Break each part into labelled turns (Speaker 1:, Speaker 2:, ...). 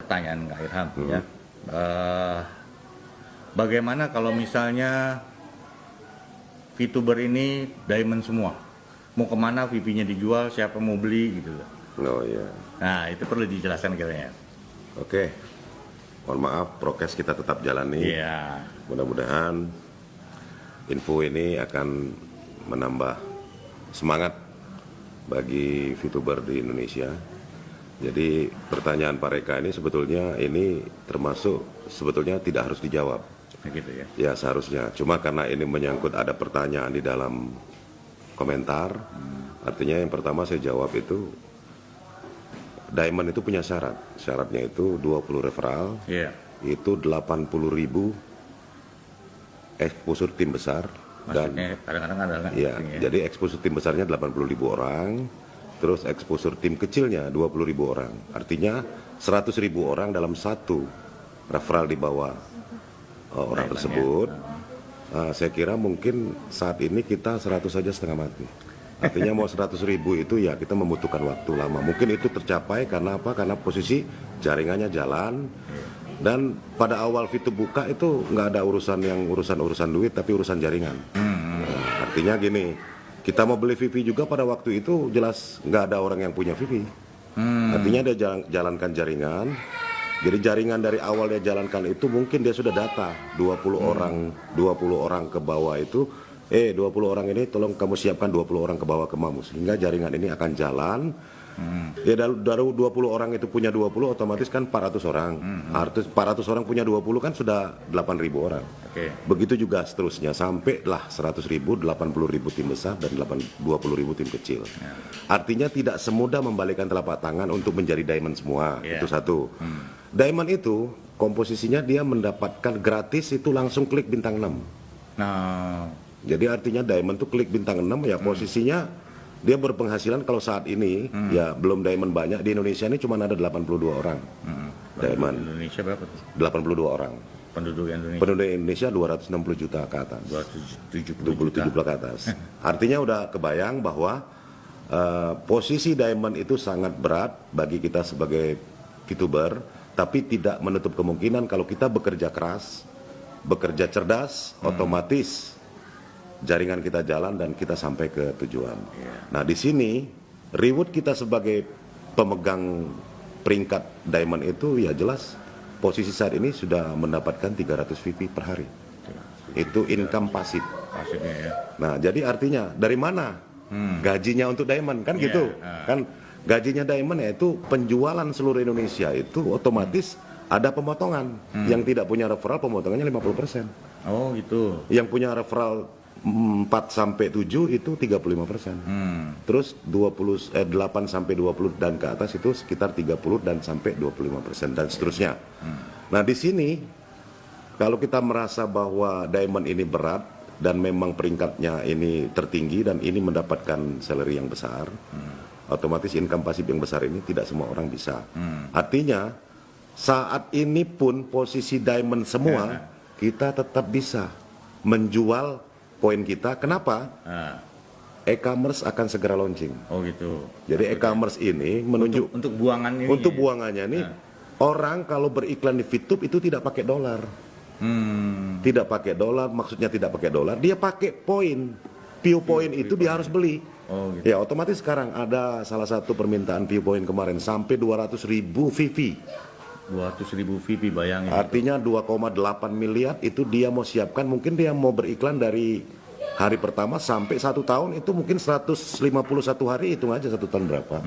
Speaker 1: pertanyaan Kak Irham ya. Bagaimana kalau misalnya VTuber ini diamond semua? Mau kemana VP-nya dijual, siapa mau beli gitu loh.
Speaker 2: Oh iya.
Speaker 1: Nah itu perlu dijelaskan kiranya.
Speaker 2: Oke. Mohon maaf, prokes kita tetap jalani.
Speaker 1: Iya.
Speaker 2: Mudah-mudahan info ini akan menambah semangat bagi VTuber di Indonesia. Jadi pertanyaan Pak Reka ini sebetulnya sebetulnya tidak harus dijawab.
Speaker 1: Begitu ya.
Speaker 2: Ya seharusnya. Cuma karena ini menyangkut ada pertanyaan di dalam komentar, artinya yang pertama saya jawab itu Diamond itu punya syarat. Syaratnya itu 20 referral, itu 80.000 exposure tim besar.
Speaker 1: Maksudnya kadang-kadang ada
Speaker 2: ya, jadi exposure tim besarnya 80.000 orang, terus exposure tim kecilnya 20.000 orang. Artinya 100.000 orang dalam satu referral di bawah orang tersebut. Saya kira mungkin saat ini kita 100 saja setengah mati. Artinya mau 100.000 itu ya kita membutuhkan waktu lama. Mungkin itu tercapai karena apa? Karena posisi jaringannya jalan. Dan pada awal VTube buka itu nggak ada urusan duit, tapi urusan jaringan. Artinya gini, kita mau beli VP juga pada waktu itu jelas nggak ada orang yang punya VP. Artinya dia jalankan jaringan. Jadi jaringan dari awal dia jalankan itu mungkin dia sudah data 20 orang ke bawah itu. 20 orang ini tolong kamu siapkan 20 orang ke bawah ke Mamu, sehingga jaringan ini akan jalan. Ya dari 20 orang itu punya 20, otomatis kan 400 orang. 400 orang punya 20 kan sudah 8.000 orang. Begitu juga seterusnya sampailah 100.000, 80.000 tim besar dan 20.000 tim kecil. Artinya tidak semudah membalikkan telapak tangan untuk menjadi diamond semua. Itu satu. Diamond itu komposisinya dia mendapatkan gratis itu langsung klik bintang 6. Jadi artinya diamond itu klik bintang 6 ya posisinya dia berpenghasilan kalau saat ini ya belum diamond banyak di Indonesia ini cuma ada 82 orang. Diamond.
Speaker 1: Indonesia berapa?
Speaker 2: 82 orang.
Speaker 1: Penduduk Indonesia.
Speaker 2: Penduduk Indonesia 260 juta ke atas. 270 juta ke atas. Artinya udah kebayang bahwa posisi diamond itu sangat berat bagi kita sebagai VTuber, tapi tidak menutup kemungkinan kalau kita bekerja keras, bekerja cerdas, otomatis jaringan kita jalan dan kita sampai ke tujuan. Nah di sini reward kita sebagai pemegang peringkat diamond itu ya jelas posisi saat ini sudah mendapatkan 300 VP per hari. Itu income pasif.
Speaker 1: Pasifnya ya.
Speaker 2: Nah jadi artinya dari mana gajinya untuk diamond kan gitu kan gajinya diamond yaitu penjualan seluruh Indonesia itu otomatis ada pemotongan. Yang tidak punya referral pemotongannya 50%.
Speaker 1: Oh gitu.
Speaker 2: Yang punya referral 4 sampai 7 itu 35%. Terus 8 sampai 20 dan ke atas itu sekitar 30 dan sampai 25% dan seterusnya. Nah, di sini kalau kita merasa bahwa diamond ini berat dan memang peringkatnya ini tertinggi dan ini mendapatkan salary yang besar, otomatis income pasif yang besar ini tidak semua orang bisa. Artinya saat ini pun posisi diamond semua kita tetap bisa menjual poin kita. Kenapa? E-commerce akan segera launching. Oh gitu. Jadi e-commerce ini menunjuk
Speaker 1: untuk buangan ini.
Speaker 2: Untuk buangannya ini orang kalau beriklan di VTube itu tidak pakai dolar. Tidak pakai dolar, maksudnya tidak pakai dolar, dia pakai poin. View point itu dia harus beli. Oh gitu. Ya otomatis sekarang ada salah satu permintaan view point kemarin sampai 200.000 VP.
Speaker 1: 200.000 VP bayangin.
Speaker 2: Artinya 2,8 miliar itu dia mau siapkan, mungkin dia mau beriklan dari hari pertama sampai 1 tahun itu mungkin 151 hari, hitung aja 1 tahun berapa.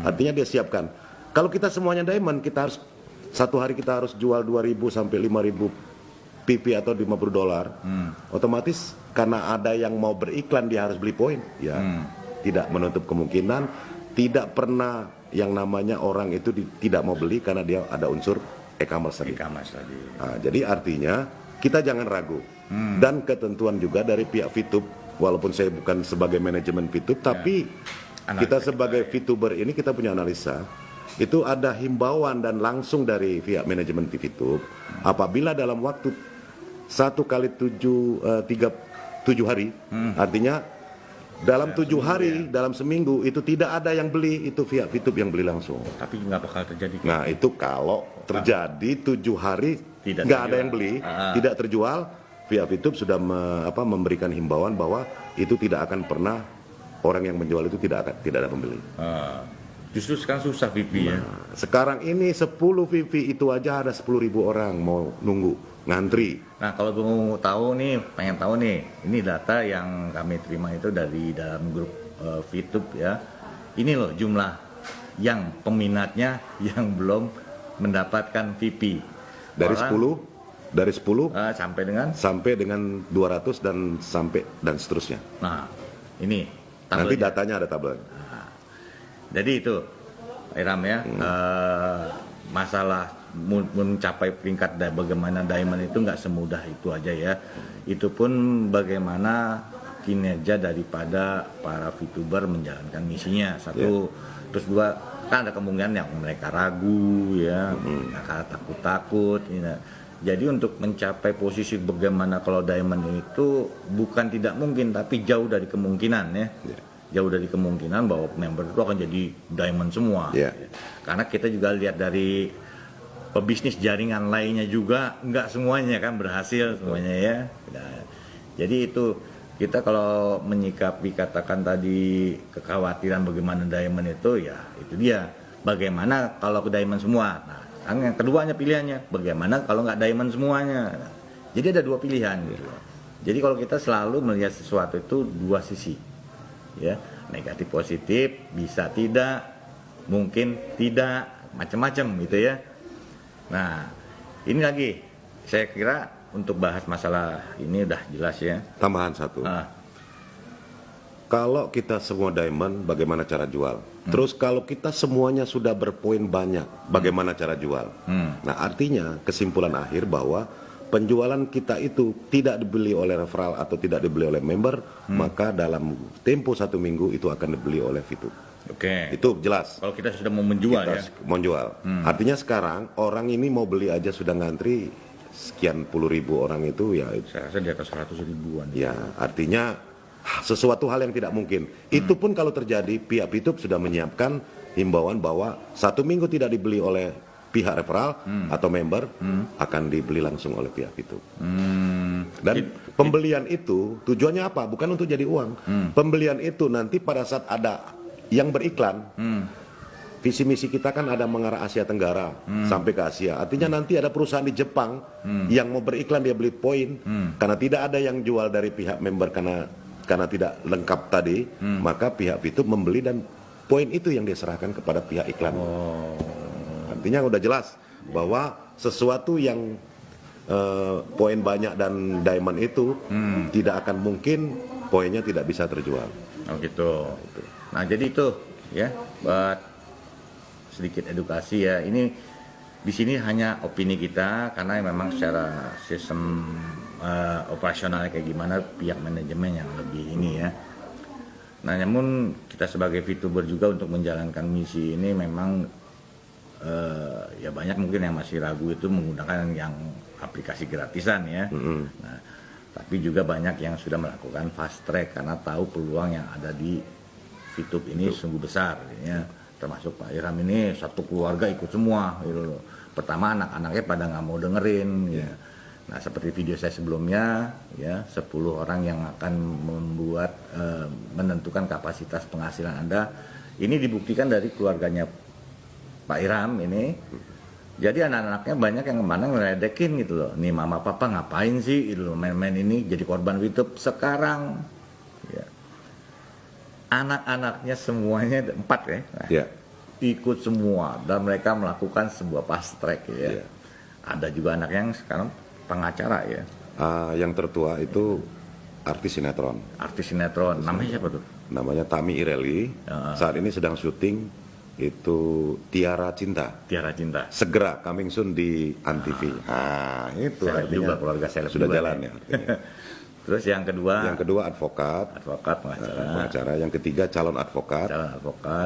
Speaker 2: Artinya dia siapkan. Kalau kita semuanya diamond, kita harus 1 hari kita harus jual 2.000 sampai 5.000 VP atau 50 dolar. Otomatis karena ada yang mau beriklan dia harus beli poin. Ya, tidak menutup kemungkinan, tidak pernah yang namanya orang itu tidak mau beli karena dia ada unsur e-commerce tadi. Nah, jadi artinya kita jangan ragu. Dan ketentuan juga dari pihak VTube, walaupun saya bukan sebagai manajemen VTube, tapi kita sebagai VTuber ini kita punya analisa. Itu ada himbauan dan langsung dari pihak manajemen VTube. Apabila dalam waktu 1 kali 7 hari, artinya dalam 7 hari, dalam seminggu itu tidak ada yang beli, itu via VTube yang beli langsung.
Speaker 1: Tapi nggak bakal terjadi.
Speaker 2: Nah itu kalau terjadi 7 hari
Speaker 1: Tidak
Speaker 2: nggak ada
Speaker 1: terjual.
Speaker 2: yang beli, tidak terjual, via VTube sudah memberikan himbauan bahwa itu tidak akan pernah orang yang menjual itu tidak ada pembeli.
Speaker 1: Justru sekarang susah VIP ya.
Speaker 2: Sekarang ini 10 VV itu aja ada 10.000 orang mau nunggu ngantri.
Speaker 1: Nah kalau gue mau tahu nih, pengen tahu nih, ini data yang kami terima itu dari dalam grup VTube ya. Ini loh jumlah yang peminatnya yang belum mendapatkan VIP.
Speaker 2: Dari
Speaker 1: Orang,
Speaker 2: 10
Speaker 1: sampai dengan
Speaker 2: 200 dan seterusnya.
Speaker 1: nah ini
Speaker 2: Nanti
Speaker 1: tabelnya.
Speaker 2: datanya ada tabel.
Speaker 1: Jadi itu Iram ya, masalah mencapai peringkat bagaimana diamond itu nggak semudah itu aja ya. Itu pun bagaimana kinerja daripada para VTuber menjalankan misinya. Satu, terus dua, kan ada kemungkinan yang mereka ragu ya, mereka takut-takut. Ya. Jadi untuk mencapai posisi bagaimana kalau diamond itu bukan tidak mungkin, tapi jauh dari kemungkinan ya. Jauh dari kemungkinan bahwa member itu akan jadi diamond semua. Karena kita juga lihat dari pebisnis jaringan lainnya juga nggak semuanya kan berhasil semuanya ya. Nah, jadi itu kita kalau menyikapi katakan tadi kekhawatiran bagaimana diamond itu ya itu dia bagaimana kalau ke diamond semua. Nah, yang keduanya pilihannya bagaimana kalau nggak diamond semuanya. Nah, jadi ada dua pilihan gitu. Jadi kalau kita selalu melihat sesuatu itu dua sisi. Ya, negatif positif, bisa tidak, mungkin tidak, macam-macam gitu ya. Nah, ini lagi saya kira untuk bahas masalah ini udah jelas ya.
Speaker 2: Tambahan satu. Kalau kita semua diamond, bagaimana cara jual? Terus kalau kita semuanya sudah berpoin banyak, bagaimana cara jual? Nah, artinya kesimpulan akhir bahwa penjualan kita itu tidak dibeli oleh referral atau tidak dibeli oleh member, maka dalam tempo 1 minggu itu akan dibeli oleh VTube.
Speaker 1: Oke.
Speaker 2: Itu jelas.
Speaker 1: Kalau kita sudah mau menjual ya.
Speaker 2: Mau jual. Artinya sekarang orang ini mau beli aja sudah ngantri sekian puluh ribu orang itu ya.
Speaker 1: Saya rasa di atas 100 ribuan.
Speaker 2: Ya, artinya sesuatu hal yang tidak mungkin. Itu pun kalau terjadi, pihak VTube sudah menyiapkan himbauan bahwa 1 minggu tidak dibeli oleh pihak referral atau member akan dibeli langsung oleh pihak VTube. Dan pembelian itu tujuannya apa? Bukan untuk jadi uang. Pembelian itu nanti pada saat ada yang beriklan, visi misi kita kan ada mengarah Asia Tenggara sampai ke Asia. Artinya nanti ada perusahaan di Jepang yang mau beriklan dia beli poin karena tidak ada yang jual dari pihak member karena tidak lengkap tadi, maka pihak VTube membeli dan poin itu yang diserahkan kepada pihak iklan. Artinya udah jelas bahwa sesuatu yang poin banyak dan diamond itu tidak akan mungkin poinnya tidak bisa terjual.
Speaker 1: Oh gitu. Nah jadi itu ya buat sedikit edukasi ya. Ini di sini hanya opini kita karena memang secara sistem operasionalnya kayak gimana pihak manajemen yang lebih ini ya. Nah namun kita sebagai VTuber juga untuk menjalankan misi ini memang ya banyak mungkin yang masih ragu itu menggunakan yang aplikasi gratisan ya. Nah, tapi juga banyak yang sudah melakukan fast track karena tahu peluang yang ada di VTube ini sungguh besar ya. Termasuk Pak Iram ini satu keluarga ikut semua gitu loh. Pertama anak-anaknya pada nggak mau dengerin ya. Nah seperti video saya sebelumnya ya 10 orang yang akan membuat menentukan kapasitas penghasilan Anda ini dibuktikan dari keluarganya Pak Iram ini. Jadi anak-anaknya banyak yang kemana ngeledekin gitu loh. Nih mama papa ngapain sih gitu loh, main-main ini jadi korban VTube. Sekarang ya, anak-anaknya semuanya 4 ya. Nah, ikut semua dan mereka melakukan sebuah fast track ya. Ada juga anak yang sekarang pengacara ya.
Speaker 2: Yang tertua itu artis sinetron.
Speaker 1: Artis sinetron. Namanya siapa tuh?
Speaker 2: Namanya Tami Ireli. Saat ini sedang syuting itu Tiara Cinta.
Speaker 1: Tiara Cinta.
Speaker 2: Segera coming soon di Antv. Itu
Speaker 1: Seleb juga, keluarga seleb
Speaker 2: sudah
Speaker 1: juga,
Speaker 2: jalan ya.
Speaker 1: Terus yang kedua?
Speaker 2: Yang kedua advokat pengacara. Yang ketiga calon advokat.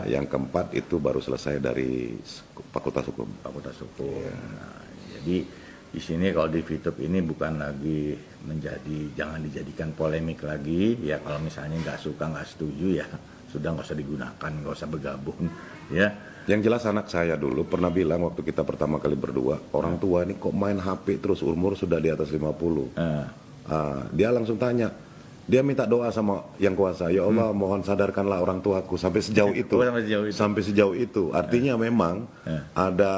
Speaker 2: Yang keempat itu baru selesai dari Fakultas Hukum.
Speaker 1: Nah, jadi di sini kalau di VTube ini bukan lagi jangan dijadikan polemik lagi ya. Kalau misalnya nggak suka, nggak setuju ya sudah, nggak usah digunakan, nggak usah bergabung ya.
Speaker 2: Yang jelas anak saya dulu pernah bilang waktu kita pertama kali berdua, orang tua ini kok main HP terus, umur sudah di atas 50. Dia langsung tanya, dia minta doa sama yang kuasa, ya Allah mohon sadarkanlah orang tuaku, sampai sejauh itu. Sampai sejauh itu. Artinya memang ada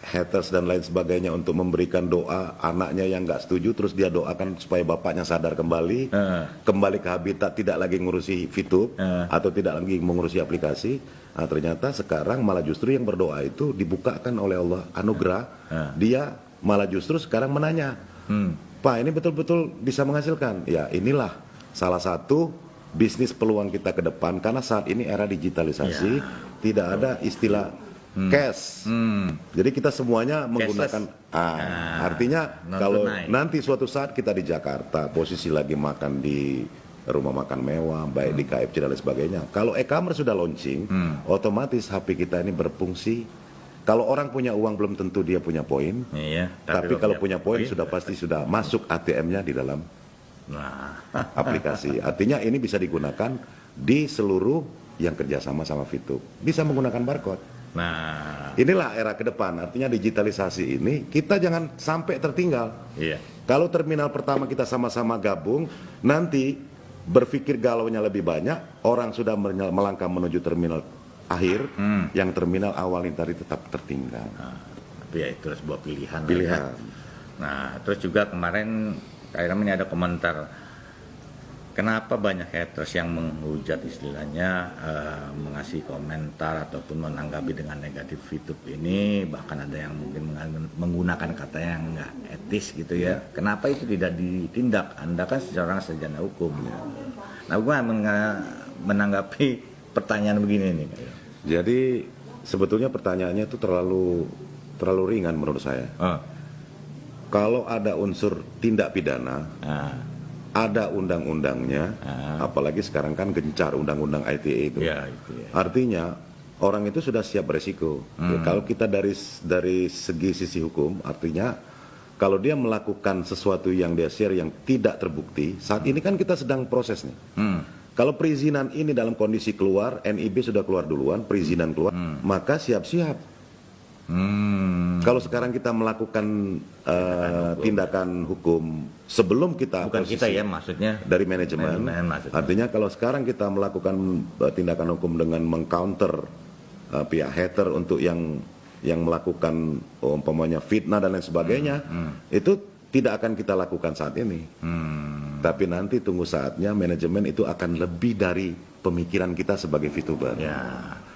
Speaker 2: haters dan lain sebagainya untuk memberikan doa anaknya yang nggak setuju, terus dia doakan supaya bapaknya sadar kembali, kembali ke habitat, tidak lagi ngurusi VTube atau tidak lagi mengurusi aplikasi. Nah, ternyata sekarang malah justru yang berdoa itu dibukakan oleh Allah anugerah. Dia malah justru sekarang menanya, Pak ini betul-betul bisa menghasilkan? Ya inilah salah satu bisnis peluang kita ke depan, karena saat ini era digitalisasi, tidak ada istilah cash. Jadi kita semuanya menggunakan artinya kalau nanti suatu saat kita di Jakarta, posisi lagi makan di rumah makan mewah, baik di KFC dan lain sebagainya. Kalau e-commerce sudah launching, otomatis HP kita ini berfungsi. Kalau orang punya uang belum tentu dia punya poin. Tapi kalau punya poin sudah pasti sudah masuk ATM-nya di dalam aplikasi. Artinya ini bisa digunakan di seluruh yang kerjasama sama VTube. Bisa menggunakan barcode.
Speaker 1: Nah,
Speaker 2: inilah era ke depan. Artinya digitalisasi ini kita jangan sampai tertinggal. Kalau terminal pertama kita sama-sama gabung, nanti berpikir galaunya lebih banyak, orang sudah melangkah menuju terminal akhir, yang terminal awal ini tadi tetap tertinggal.
Speaker 1: Tapi ya itu sebuah pilihan.
Speaker 2: Pilihan.
Speaker 1: Nah, terus juga kemarin ini ada komentar, kenapa banyak haters yang menghujat istilahnya, mengasih komentar ataupun menanggapi dengan negatif VTube ini, bahkan ada yang mungkin menggunakan kata yang nggak etis gitu ya. Kenapa itu tidak ditindak? Anda kan seorang sarjana hukum. Nah, gue menanggapi pertanyaan begini nih.
Speaker 2: Jadi sebetulnya pertanyaannya itu terlalu ringan menurut saya. Kalau ada unsur tindak pidana, ada undang-undangnya, apalagi sekarang kan gencar undang-undang ITE itu. Artinya orang itu sudah siap beresiko. Ya, kalau kita dari sisi hukum, artinya kalau dia melakukan sesuatu yang dia share yang tidak terbukti, saat ini kan kita sedang proses nih. Kalau perizinan ini dalam kondisi keluar, NIB sudah keluar duluan, perizinan keluar, maka siap-siap. Kalau sekarang kita melakukan tindakan hukum sebelum kita
Speaker 1: bukan kita ya, maksudnya
Speaker 2: dari manajemen artinya kalau sekarang kita melakukan tindakan hukum dengan mengcounter pihak hater untuk yang melakukan umpamanya fitnah dan lain sebagainya, itu tidak akan kita lakukan saat ini. Tapi nanti tunggu saatnya manajemen itu akan lebih dari pemikiran kita sebagai VTuber.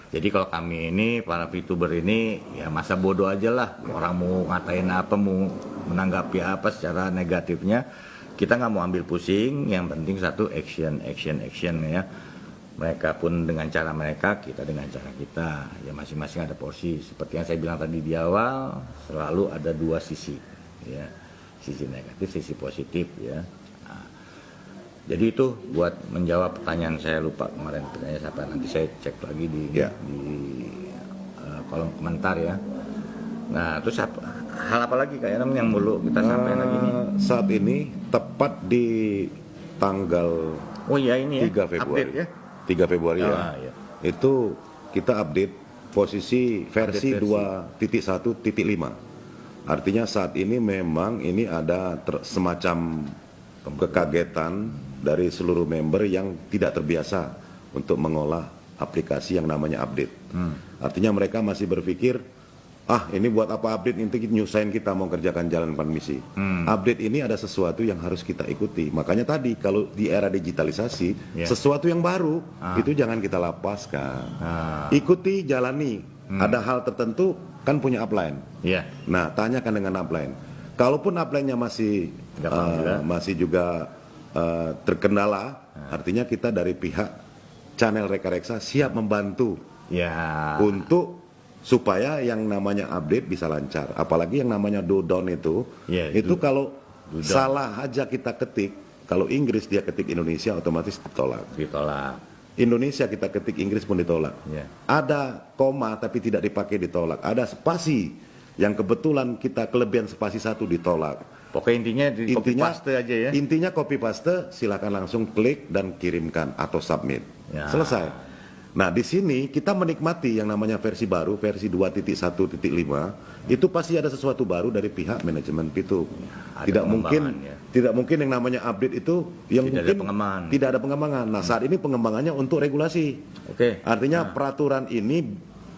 Speaker 1: Jadi kalau kami ini, para VTuber ini, ya masa bodoh aja lah. Orang mau ngatain apa, mau menanggapi apa secara negatifnya, kita nggak mau ambil pusing. Yang penting satu, action ya. Mereka pun dengan cara mereka, kita dengan cara kita. Ya masing-masing ada porsi. Seperti yang saya bilang tadi di awal, selalu ada dua sisi. Ya. Sisi negatif, sisi positif ya. Jadi itu buat menjawab pertanyaan saya, lupa kemarin pertanyaan siapa, nanti saya cek lagi di kolom komentar ya. Nah terus hal apa lagi Kak Yanam yang perlu kita sampaikan lagi nih?
Speaker 2: Saat ini tepat di tanggal 3 Februari
Speaker 1: ya?
Speaker 2: 3 Februari itu kita update posisi versi 2.1.5. Artinya saat ini memang ini ada semacam kekagetan dari seluruh member yang tidak terbiasa untuk mengolah aplikasi yang namanya update. Artinya mereka masih berpikir, ini buat apa update, nanti nyusahin kita mau kerjakan jalankan misi. Update ini ada sesuatu yang harus kita ikuti. Makanya tadi kalau di era digitalisasi, sesuatu yang baru itu jangan kita lepaskan. Ikuti, jalani. Ada hal tertentu kan punya upline. Nah, tanyakan dengan upline. Kalaupun upline-nya masih juga terkendala, artinya kita dari pihak channel Reka-Reksa siap membantu untuk supaya yang namanya update bisa lancar. Apalagi yang namanya do down itu kalau salah aja kita ketik, kalau Inggris dia ketik Indonesia otomatis ditolak. Indonesia kita ketik Inggris pun ditolak. Ada koma tapi tidak dipakai ditolak. Ada spasi yang kebetulan kita kelebihan spasi 1 ditolak.
Speaker 1: Pokoknya intinya di copy paste aja ya.
Speaker 2: Intinya copy paste, silakan langsung klik dan kirimkan atau submit.
Speaker 1: Ya.
Speaker 2: Selesai. Nah, di sini kita menikmati yang namanya versi baru, versi 2.1.5, itu pasti ada sesuatu baru dari pihak manajemen Fitup.
Speaker 1: Ada
Speaker 2: Tidak mungkin yang namanya update itu yang
Speaker 1: tidak
Speaker 2: mungkin
Speaker 1: ada pengembangan.
Speaker 2: tidak ada pengembangan. Nah, saat ini pengembangannya untuk regulasi.
Speaker 1: Oke.
Speaker 2: Artinya peraturan ini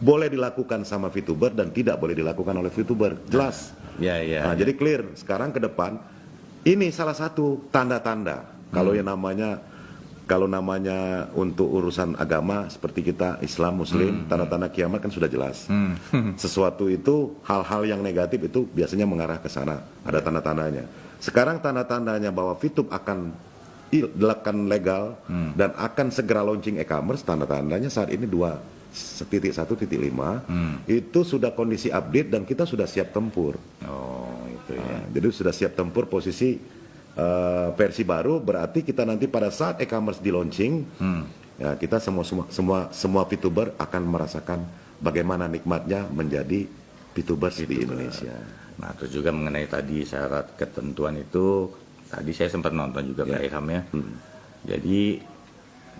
Speaker 2: boleh dilakukan sama VTuber dan tidak boleh dilakukan oleh VTuber. Jelas.
Speaker 1: Ya.
Speaker 2: Nah, jadi clear. Sekarang ke depan ini salah satu tanda-tanda kalau namanya untuk urusan agama seperti kita Islam Muslim, tanda-tanda kiamat kan sudah jelas. Sesuatu itu hal-hal yang negatif itu biasanya mengarah ke sana. Ada tanda-tandanya. Sekarang tanda-tandanya bahwa VTube akan dilakukan legal dan akan segera launching e-commerce, tanda-tandanya saat ini 2.1.5 itu sudah kondisi update dan kita sudah siap tempur.
Speaker 1: Oh, itu ya.
Speaker 2: Jadi sudah siap tempur posisi versi baru, berarti kita nanti pada saat e-commerce di launching, ya kita semua VTuber akan merasakan bagaimana nikmatnya menjadi VTubers di Indonesia.
Speaker 1: Nah, terus juga mengenai tadi syarat ketentuan itu, tadi saya sempat nonton juga Kak Ilham ya. Jadi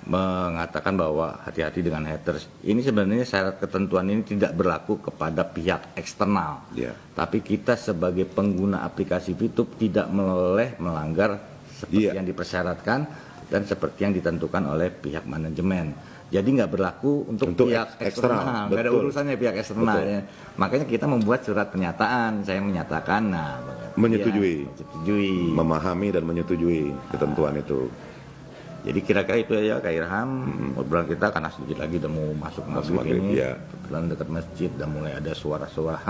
Speaker 1: mengatakan bahwa hati-hati dengan haters. Ini sebenarnya syarat ketentuan ini tidak berlaku kepada pihak eksternal.
Speaker 2: Ya.
Speaker 1: Tapi kita sebagai pengguna aplikasi VTube tidak boleh melanggar seperti yang dipersyaratkan dan seperti yang ditentukan oleh pihak manajemen. Jadi nggak berlaku untuk pihak eksternal, nggak ada urusannya pihak eksternal. Ya. Makanya kita membuat surat pernyataan. Saya menyatakan,
Speaker 2: menyetujui, memahami dan menyetujui ketentuan itu.
Speaker 1: Jadi kira-kira itu ya Kak Ilham, obrolan kita karena sedikit lagi udah mau masuk maghrib ini, kebetulan dekat masjid udah mulai ada suara-suara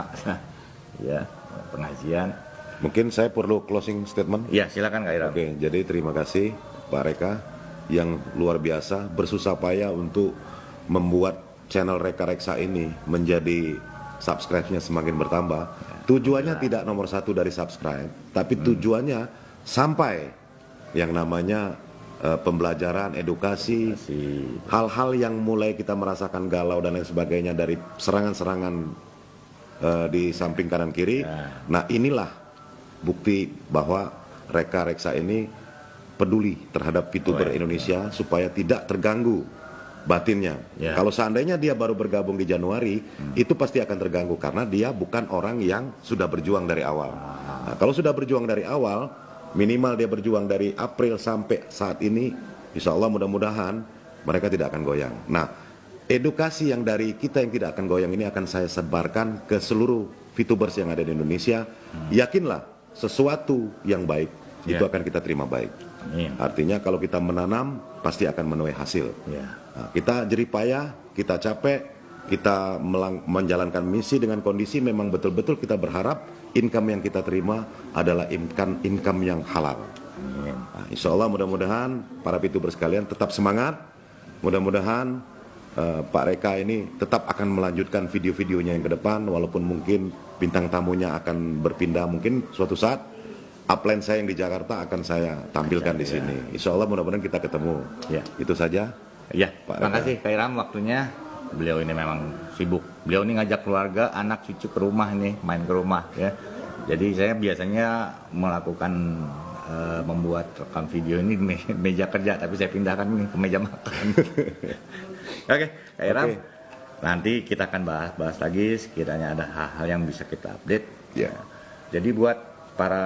Speaker 1: ya pengajian.
Speaker 2: Mungkin saya perlu closing statement?
Speaker 1: Ya silakan Kak Ilham.
Speaker 2: Oke, jadi terima kasih Pak Reka yang luar biasa bersusah payah untuk membuat channel Reka Reksa ini menjadi subscribe-nya semakin bertambah. Tujuannya tidak nomor 1 dari subscribe, tapi tujuannya sampai yang namanya pembelajaran, edukasi, hal-hal yang mulai kita merasakan galau dan lain sebagainya dari serangan-serangan di samping kanan kiri. Nah, inilah bukti bahwa Reka Reksa ini peduli terhadap VTuber Indonesia supaya tidak terganggu batinnya. Kalau seandainya dia baru bergabung di Januari, itu pasti akan terganggu karena dia bukan orang yang sudah berjuang dari awal. Nah, kalau sudah berjuang dari awal, minimal dia berjuang dari April sampai saat ini, insya Allah mudah-mudahan mereka tidak akan goyang. Nah, edukasi yang dari kita yang tidak akan goyang ini akan saya sebarkan ke seluruh VTubers yang ada di Indonesia. Yakinlah sesuatu yang baik itu akan kita terima baik. Artinya kalau kita menanam pasti akan menuai hasil. Nah, kita jerih payah, kita capek, kita menjalankan misi dengan kondisi memang betul-betul kita berharap income yang kita terima adalah income yang halal. Nah, insya Allah mudah-mudahan para VTuber sekalian tetap semangat. Mudah-mudahan Pak Reka ini tetap akan melanjutkan video-videonya yang ke depan, walaupun mungkin bintang tamunya akan berpindah mungkin suatu saat. Upline saya yang di Jakarta akan saya tampilkan di sini. Insya Allah mudah-mudahan kita ketemu. Itu saja.
Speaker 1: Ya, terima kasih Kak Ilham waktunya. Beliau ini memang sibuk. Beliau ini ngajak keluarga, anak, cucu ke rumah nih, main ke rumah ya. Jadi saya biasanya melakukan membuat rekam video ini di meja kerja, tapi saya pindahkan nih ke meja makan. Oke, Kak Ilham. Nanti kita akan bahas lagi sekiranya ada hal-hal yang bisa kita update. Jadi buat para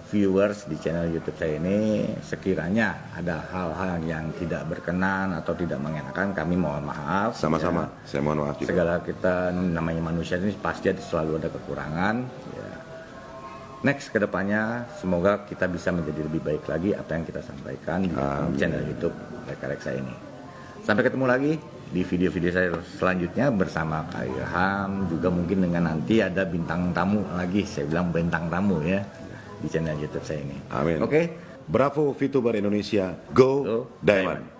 Speaker 1: viewers di channel YouTube saya ini, sekiranya ada hal-hal yang tidak berkenan atau tidak mengenakan, kami mohon maaf.
Speaker 2: Sama-sama, saya mohon maaf juga.
Speaker 1: Segala kita namanya manusia ini pasti selalu ada kekurangan. Next kedepannya semoga kita bisa menjadi lebih baik lagi apa yang kita sampaikan di channel YouTube Reka Reksa ini. Sampai ketemu lagi di video-video saya selanjutnya bersama Kak Ilham, juga mungkin dengan nanti ada bintang tamu lagi, saya bilang bintang tamu ya, di channel YouTube saya ini.
Speaker 2: Amin.
Speaker 1: Oke.
Speaker 2: Bravo VTuber Indonesia, go Diamond.